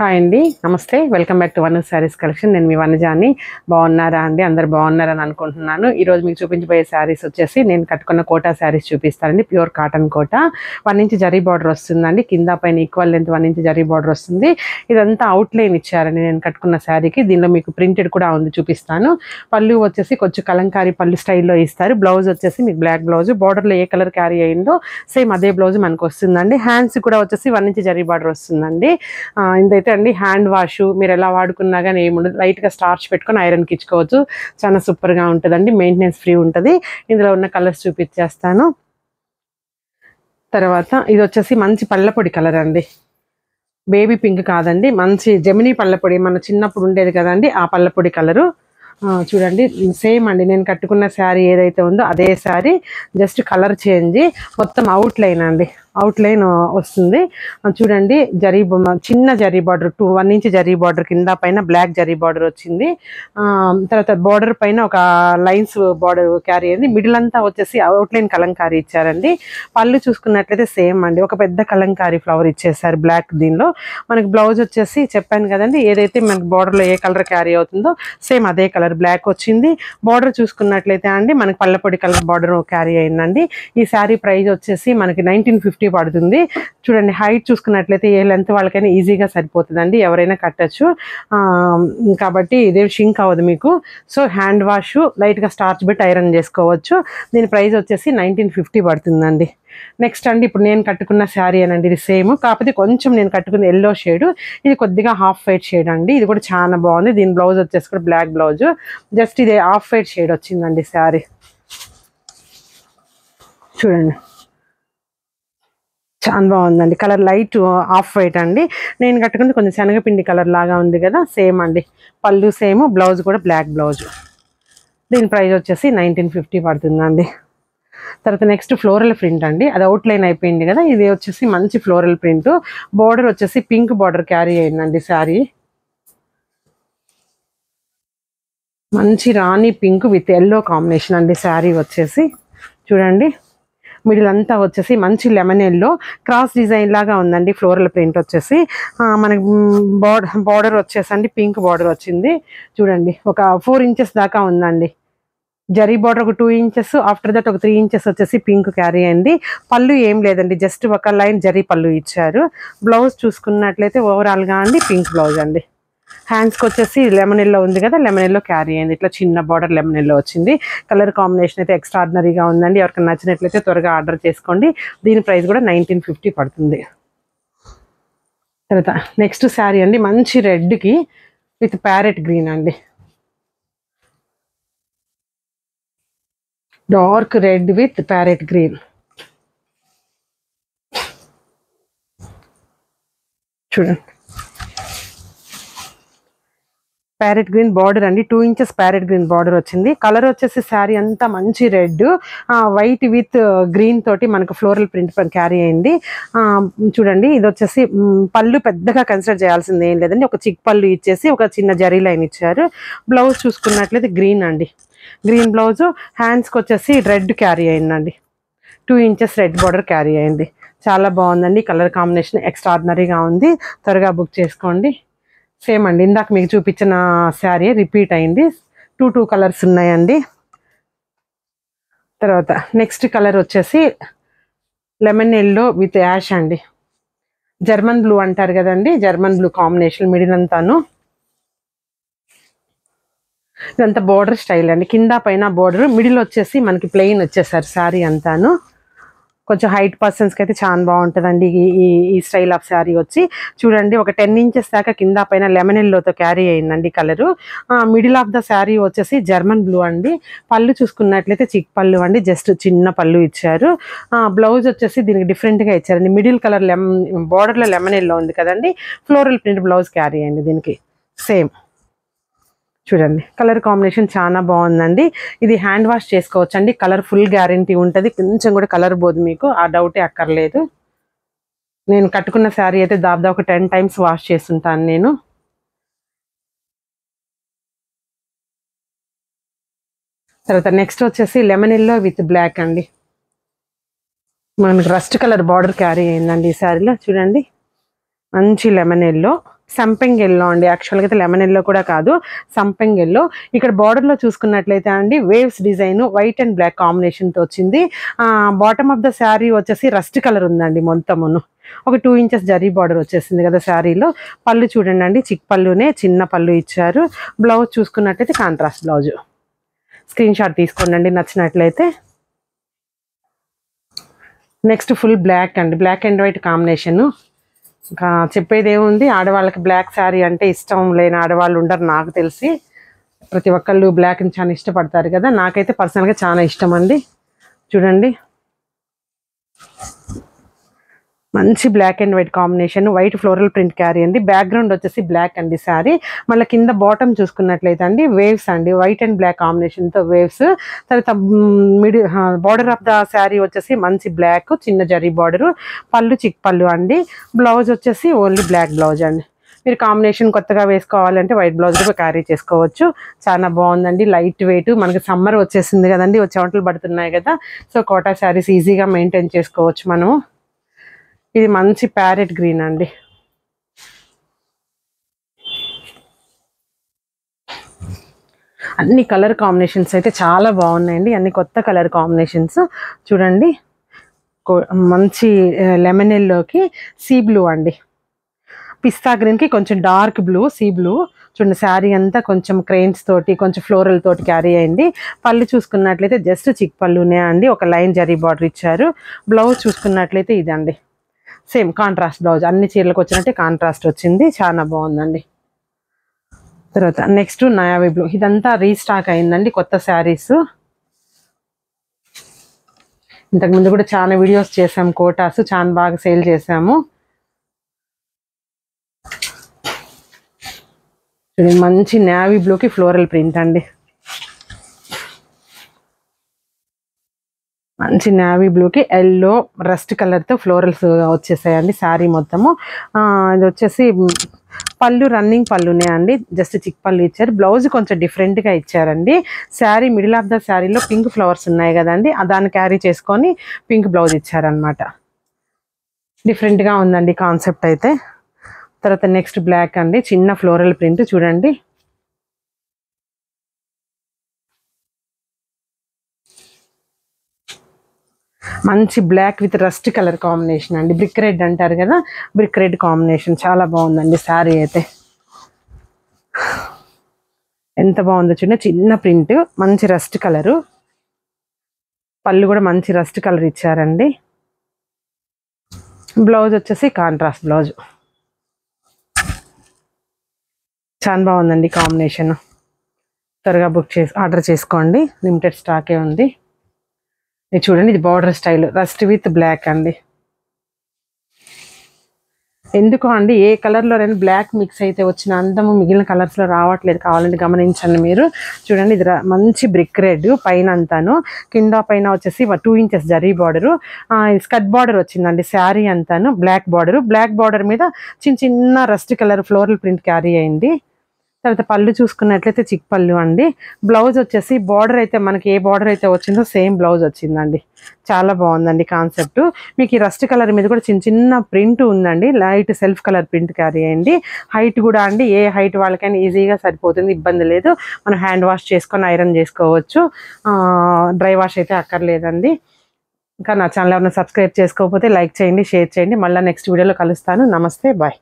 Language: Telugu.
హాయ్ అండి, నమస్తే. Welcome back to one saris collection. నేను మీ వనజాని. బాగున్నారా అండి? అందరు బాగున్నారని అనుకుంటున్నాను. ఈరోజు మీకు చూపించబోయే శారీస్ వచ్చేసి నేను కట్టుకున్న కోటా శారీస్ చూపిస్తానండి. Pure cotton Kota, 1 inch zari border వస్తుందండి. కింద పైన equal length 1 inch zari border వస్తుంది. ఇదంతా అవుట్లైన్ ఇచ్చారండి నేను కట్టుకున్న శారీకి. దీనిలో మీకు ప్రింటెడ్ కూడా ఉంది, చూపిస్తాను. పళ్ళు వచ్చేసి కొంచెం కలంకారీ పళ్ళు స్టైల్లో ఇస్తారు. బ్లౌజ్ వచ్చేసి మీకు బ్లాక్ బ్లౌజ్, బార్డర్లో ఏ కలర్ క్యారీ అయిందో సేమ్ అదే బ్లౌజ్ మనకు వస్తుందండి. హ్యాండ్స్ కూడా వచ్చేసి 1 ఇంచ్ జరీ బార్డర్ వస్తుందండి. ఇదైతే అండి హ్యాండ్ వాష్ మీరు ఎలా వాడుకున్నా కానీ ఏముండదు. లైట్గా స్టార్చ్ పెట్టుకొని ఐరన్కి ఇచ్చుకోవచ్చు. చాలా సూపర్గా ఉంటుందండి, మెయింటెనెన్స్ ఫ్రీ ఉంటుంది. ఇందులో ఉన్న కలర్స్ చూపించేస్తాను. తర్వాత ఇది వచ్చేసి మంచి పళ్ళపొడి కలర్ అండి. బేబీ పింక్ కాదండి, మంచి జెమినీ పళ్ళపొడి, మన చిన్నప్పుడు ఉండేది కదండి ఆ పళ్ళపొడి కలరు. చూడండి, సేమ్ అండి నేను కట్టుకున్న శారీ ఏదైతే ఉందో అదే శారీ, జస్ట్ కలర్ చేంజ్. మొత్తం అవుట్లైన్ అండి, అవుట్లైన్ వస్తుంది. చూడండి, జరీ చిన్న zari border, 1 inch zari border, కింద పైన బ్లాక్ జరీ బార్డర్ వచ్చింది. తర్వాత బార్డర్ పైన ఒక లైన్స్ బార్డర్ క్యారీ అయింది. మిడిల్ అంతా వచ్చేసి అవుట్లైన్ కలంకారీ ఇచ్చారండి. పళ్ళు చూసుకున్నట్లయితే సేమ్ అండి, ఒక పెద్ద కలంకారీ ఫ్లవర్ ఇచ్చేసారు బ్లాక్. దీనిలో మనకి బ్లౌజ్ వచ్చేసి చెప్పాను కదండి, ఏదైతే మనకి బార్డర్లో ఏ కలర్ క్యారీ అవుతుందో సేమ్ అదే కలర్ బ్లాక్ వచ్చింది. బార్డర్ చూసుకున్నట్లయితే అండి మనకి పళ్ళపొడి కలర్ బార్డర్ క్యారీ అయిందండి. ఈ శారీ ప్రైస్ వచ్చేసి మనకి 1950 పడుతుంది. చూడండి, హైట్ చూసుకున్నట్లయితే ఏ లెంత్ వాళ్ళకైనా ఈజీగా సరిపోతుందండి, ఎవరైనా కట్టచ్చు. కాబట్టి ఇదే షింక్ అవ్వదు మీకు. సో హ్యాండ్ వాష్, లైట్గా స్టార్చ్ పెట్టి ఐరన్ చేసుకోవచ్చు. దీని ప్రైస్ వచ్చేసి 1950 పడుతుందండి. నెక్స్ట్ అండి, ఇప్పుడు నేను కట్టుకున్న శారీ అనండి, ఇది సేమ్, కాకపోతే కొంచెం నేను కట్టుకున్న ఎల్లో షేడ్, ఇది కొద్దిగా హాఫ్ వైట్ షేడ్ అండి. ఇది కూడా చాలా బాగుంది. దీని బ్లౌజ్ వచ్చేసి కూడా బ్లాక్ బ్లౌజ్, జస్ట్ ఇది హాఫ్ వైట్ షేడ్ వచ్చిందండి శారీ. చూడండి, చాలా బాగుందండి కలర్, లైట్ ఆఫ్ వైట్ అండి. నేను కట్టుకుంటే కొంచెం శనగపిండి కలర్ లాగా ఉంది కదా, సేమ్ అండి. పళ్ళు సేమ్, బ్లౌజ్ కూడా బ్లాక్ బ్లౌజ్. దీని ప్రైస్ వచ్చేసి 1950 పడుతుందండి. తర్వాత నెక్స్ట్ ఫ్లోరల్ ప్రింట్ అండి, అది అవుట్లైన్ అయిపోయింది కదా, ఇది వచ్చేసి మంచి ఫ్లోరల్ ప్రింట్. బార్డర్ వచ్చేసి పింక్ బార్డర్ క్యారీ అయిందండి శారీ. మంచి రాణి పింక్ విత్ ఎల్లో కాంబినేషన్ అండి శారీ వచ్చేసి. చూడండి, మిడిల్ అంతా వచ్చేసి మంచి లెమన్ ఎల్లో క్రాస్ డిజైన్ లాగా ఉందండి. ఫ్లోరల్ ప్రింట్ వచ్చేసి మనకి బార్డర్ వచ్చేసండి పింక్ బార్డర్ వచ్చింది. చూడండి, ఒక 4 ఇంచెస్ దాకా ఉందండి జరీ బార్డర్, ఒక 2 ఇంచెస్, ఆఫ్టర్ దట్ ఒక 3 ఇంచెస్ వచ్చేసి పింక్ క్యారీ అయింది. పళ్ళు ఏం లేదండి, జస్ట్ ఒక లైన్ జరీ పళ్ళు ఇచ్చారు. బ్లౌజ్ చూసుకున్నట్లయితే ఓవరాల్గా అండి పింక్ బ్లౌజ్ అండి. హ్యాండ్స్కి వచ్చేసి లెమన్ ఎల్లో ఉంది కదా, లెమన్ ఎల్లో క్యారీ అయింది. ఇట్లా చిన్న బార్డర్ లెమన్ ఎల్లో వచ్చింది. కలర్ కాంబినేషన్ అయితే ఎక్స్ట్రాడినరీగా ఉందండి. ఎవరికైనా నచ్చినట్లయితే త్వరగా ఆర్డర్ చేసుకోండి. దీని ప్రైస్ కూడా 1950 పడుతుంది. తర్వాత నెక్స్ట్ శారీ అండి, మంచి రెడ్కి విత్ ప్యారెట్ గ్రీన్ అండి. Dark red with parrot green. చూడండి, ప్యారెట్ గ్రీన్ బార్డర్ అండి, 2 ఇంచెస్ ప్యారెట్ గ్రీన్ బార్డర్ వచ్చింది. కలర్ వచ్చేసి శారీ అంతా మంచి రెడ్, వైట్ విత్ గ్రీన్ తోటి మనకు ఫ్లోరల్ ప్రింట్ క్యారీ అయింది. చూడండి, ఇది వచ్చేసి పళ్ళు పెద్దగా కన్సిడర్ చేయాల్సింది ఏం లేదండి, ఒక చిక్ పళ్ళు ఇచ్చేసి ఒక చిన్న జరీ లైన్ ఇచ్చారు. బ్లౌజ్ చూసుకున్నట్లయితే గ్రీన్ అండి, గ్రీన్ బ్లౌజ్. హ్యాండ్స్కి వచ్చేసి రెడ్ క్యారీ అయిందండి, 2 ఇంచెస్ రెడ్ బార్డర్ క్యారీ అయింది. చాలా బాగుందండి, కలర్ కాంబినేషన్ ఎక్స్ట్రాడినరీగా ఉంది. త్వరగా బుక్ చేసుకోండి. సేమ్ అండి, ఇందాక మీకు చూపించిన శారీ రిపీట్ అయింది. 2 కలర్స్ ఉన్నాయండి. తర్వాత నెక్స్ట్ కలర్ వచ్చేసి లెమన్ ఎల్లో విత్ యాష్ అండి. జర్మన్ బ్లూ అంటారు కదండి, జర్మన్ బ్లూ కాంబినేషన్. మిడిల్ అంతాను ఇదంతా బోర్డర్ స్టైల్ అండి, కింద పైన బోర్డర్, మిడిల్ వచ్చేసి మనకి ప్లెయిన్ వచ్చేసారు శారీ అంతాను. కొంచెం హైట్ పర్సన్స్కి అయితే చాలా బాగుంటుందండి ఈ స్టైల్ ఆఫ్ శారీ వచ్చి. చూడండి, ఒక 10 ఇంచెస్ దాకా కింద పైన లెమన్ ఎల్లోతో క్యారీ అయిందండి colour. Middle of the sari వచ్చేసి జర్మన్ బ్లూ అండి. పళ్ళు చూసుకున్నట్లయితే చిక్ పళ్ళు అండి, జస్ట్ చిన్న పళ్ళు ఇచ్చారు. బ్లౌజ్ వచ్చేసి దీనికి డిఫరెంట్గా ఇచ్చారండి. మిడిల్ కలర్ బార్డర్లో లెమన్ ఎల్లో ఉంది కదండి, ఫ్లోరల్ ప్రింట్ బ్లౌజ్ క్యారీ అయింది దీనికి సేమ్. చూడండి, కలర్ కాంబినేషన్ చాలా బాగుందండి. ఇది హ్యాండ్ వాష్ చేసుకోవచ్చు అండి, కలర్ ఫుల్ గ్యారంటీ ఉంటుంది. కొంచెం కూడా కలర్ పోదు మీకు, ఆ డౌటే అక్కర్లేదు. నేను కట్టుకున్న శారీ అయితే దాదాపు ఒక 10 టైమ్స్ వాష్ చేస్తుంటాను నేను. తర్వాత నెక్స్ట్ వచ్చేసి లెమన్ ఎల్లో విత్ బ్లాక్ అండి. మనకి రస్ట్ కలర్ బార్డర్ క్యారీ అయిందండి ఈ శారీలో. చూడండి, మంచి లెమన్ ఎల్లో, సంపెంగ్ ఎల్లో అండి. యాక్చువల్గా అయితే లెమన్ ఎల్లో కూడా కాదు, సంపెంగ్ ఎల్లో. ఇక్కడ బార్డర్లో చూసుకున్నట్లయితే అండి waves design white and black కాంబినేషన్తో వచ్చింది. బాటమ్ ఆఫ్ ద శారీ వచ్చేసి రస్ట్ కలర్ ఉందండి మొత్తమును. ఒక 2 ఇంచెస్ జరీ బార్డర్ వచ్చేసింది కదా శారీలో. పళ్ళు చూడండి అండి, చిక్ పళ్ళునే చిన్న పళ్ళు ఇచ్చారు. బ్లౌజ్ చూసుకున్నట్లయితే కాంట్రాస్ట్ బ్లౌజ్. స్క్రీన్ షాట్ తీసుకోండి నచ్చినట్లయితే. నెక్స్ట్ ఫుల్ బ్లాక్ అండి, బ్లాక్ అండ్ వైట్ కాంబినేషను. ఇంకా చెప్పేది ఏముంది, ఆడవాళ్ళకి బ్లాక్ శారీ అంటే ఇష్టం లేని ఆడవాళ్ళు ఉండరు నాకు తెలిసి. ప్రతి ఒక్కళ్ళు బ్లాక్ని చాలా ఇష్టపడతారు కదా. నాకైతే పర్సనల్గా చాలా ఇష్టం అండి. చూడండి మంచి black and white combination, white floral print carry అండి. బ్యాక్గ్రౌండ్ వచ్చేసి బ్లాక్ అండి శారీ. మళ్ళీ కింద బాటమ్ చూసుకున్నట్లయితే అండి వేవ్స్ అండి, వైట్ అండ్ బ్లాక్ కాంబినేషన్తో వేవ్స్. తర్వాత middle border of the sari వచ్చేసి మంచి బ్లాక్ చిన్న జరీ బార్డరు. పళ్ళు చిక్ పళ్ళు అండి. బ్లౌజ్ వచ్చేసి ఓన్లీ బ్లాక్ బ్లౌజ్ అండి. మీరు కాంబినేషన్ కొత్తగా వేసుకోవాలంటే వైట్ బ్లౌజ్ కూడా క్యారీ చేసుకోవచ్చు. చాలా బాగుందండి, లైట్ వెయిట్. మనకి సమ్మర్ వచ్చేసింది కదండి, చెమటలు పడుతున్నాయి కదా. సో కోటా శారీస్ ఈజీగా మెయింటైన్ చేసుకోవచ్చు మనము. ఇది మంచి ప్యారెట్ గ్రీన్ అండి. అన్ని కలర్ కాంబినేషన్స్ అయితే చాలా బాగున్నాయండి, అన్ని కొత్త కలర్ కాంబినేషన్స్. చూడండి మంచి లెమన్ ఎల్లోకి సీ బ్లూ అండి, పిస్తా గ్రీన్కి కొంచెం డార్క్ బ్లూ, సీ బ్లూ. చూడండి శారీ అంతా కొంచెం క్రెయిన్స్ తోటి కొంచెం ఫ్లోరల్ తోటి క్యారీ అయింది. పళ్ళు చూసుకున్నట్లయితే జస్ట్ చిక్ పళ్ళునే అండి, ఒక లైన్ జరీ బార్డర్ ఇచ్చారు. బ్లౌజ్ చూసుకున్నట్లయితే ఇదండి, సేమ్ కాంట్రాస్ట్ బ్లౌజ్. అన్ని చీరలకు వచ్చినట్టే కాంట్రాస్ట్ వచ్చింది, చాలా బాగుందండి. తర్వాత నెక్స్ట్ నయావి బ్లూ. ఇదంతా రీస్టాక్ అయిందండి, కొత్త శారీస్. ఇంతకుముందు కూడా చాలా వీడియోస్ చేసాము, కోటాస్ చాలా బాగా సేల్ చేసాము. మంచి నేవీ బ్లూకి ఫ్లోరల్ ప్రింట్ అండి, మంచి నేవీ బ్లూకి ఎల్లో రస్ట్ కలర్తో ఫ్లోరల్స్ వచ్చేసాయండి శారీ మొత్తము. ఇది వచ్చేసి పళ్ళు రన్నింగ్ పళ్ళునే అండి, జస్ట్ చిక్ పళ్ళు ఇచ్చారు. బ్లౌజ్ కొంచెం డిఫరెంట్గా ఇచ్చారండి. శారీ మిడిల్ ఆఫ్ ద శారీలో పింక్ ఫ్లవర్స్ ఉన్నాయి కదండి, దాన్ని క్యారీ చేసుకొని పింక్ బ్లౌజ్ ఇచ్చారనమాట. డిఫరెంట్గా ఉందండి కాన్సెప్ట్ అయితే. తర్వాత నెక్స్ట్ బ్లాక్ అండి, చిన్న ఫ్లోరల్ ప్రింట్ చూడండి. మంచి black with rust colour combination అండి, బ్రిక్ రెడ్ అంటారు కదా, బ్రిక్ రెడ్ కాంబినేషన్. చాలా బాగుందండి శారీ అయితే. ఎంత బాగుందో చూడండి, చిన్న ప్రింట్, మంచి రస్ట్ కలరు. పళ్ళు కూడా మంచి రస్ట్ కలర్ ఇచ్చారండి. బ్లౌజ్ వచ్చేసి కాంట్రాస్ట్ బ్లౌజ్. చాలా బాగుందండి కాంబినేషన్. త్వరగా ఆర్డర్ చేసుకోండి, లిమిటెడ్ స్టాకే ఉంది. ఇది చూడండి, ఇది border style rust with black అండి. ఎందుకో అండి ఏ కలర్లోనైనా బ్లాక్ మిక్స్ అయితే వచ్చిన అందము మిగిలిన కలర్స్లో రావట్లేదు, కావాలంటే గమనించండి మీరు. చూడండి ఇది మంచి బ్రిక్ రెడ్ పైన అంతాను, కింద పైన వచ్చేసి 2 inches zari border. Skirt border వచ్చిందండి శారీ అంతాను, బ్లాక్ బార్డరు. బ్లాక్ బార్డర్ మీద చిన్న చిన్న rust colour floral print carry అయింది. తర్వాత పళ్ళు చూసుకున్నట్లయితే చిక్ పళ్ళు అండి. బ్లౌజ్ వచ్చేసి బార్డర్ అయితే మనకి ఏ బార్డర్ అయితే వచ్చిందో సేమ్ బ్లౌజ్ వచ్చిందండి. చాలా బాగుందండి కాన్సెప్ట్. మీకు ఈ రస్ట్ కలర్ మీద కూడా చిన్న చిన్న ప్రింట్ ఉందండి, light self colour print carry అయ్యండి. హైట్ కూడా అండి ఏ హైట్ వాళ్ళకైనా ఈజీగా సరిపోతుంది, ఇబ్బంది లేదు. మనం హ్యాండ్ వాష్ చేసుకొని ఐరన్ చేసుకోవచ్చు, డ్రై వాష్ అయితే అక్కర్లేదండి. ఇంకా నా ఛానల్ ఎవరైనా సబ్స్క్రైబ్ చేసుకోకపోతే లైక్ చేయండి, షేర్ చేయండి. మళ్ళీ నెక్స్ట్ వీడియోలో కలుస్తాను. నమస్తే, బాయ్.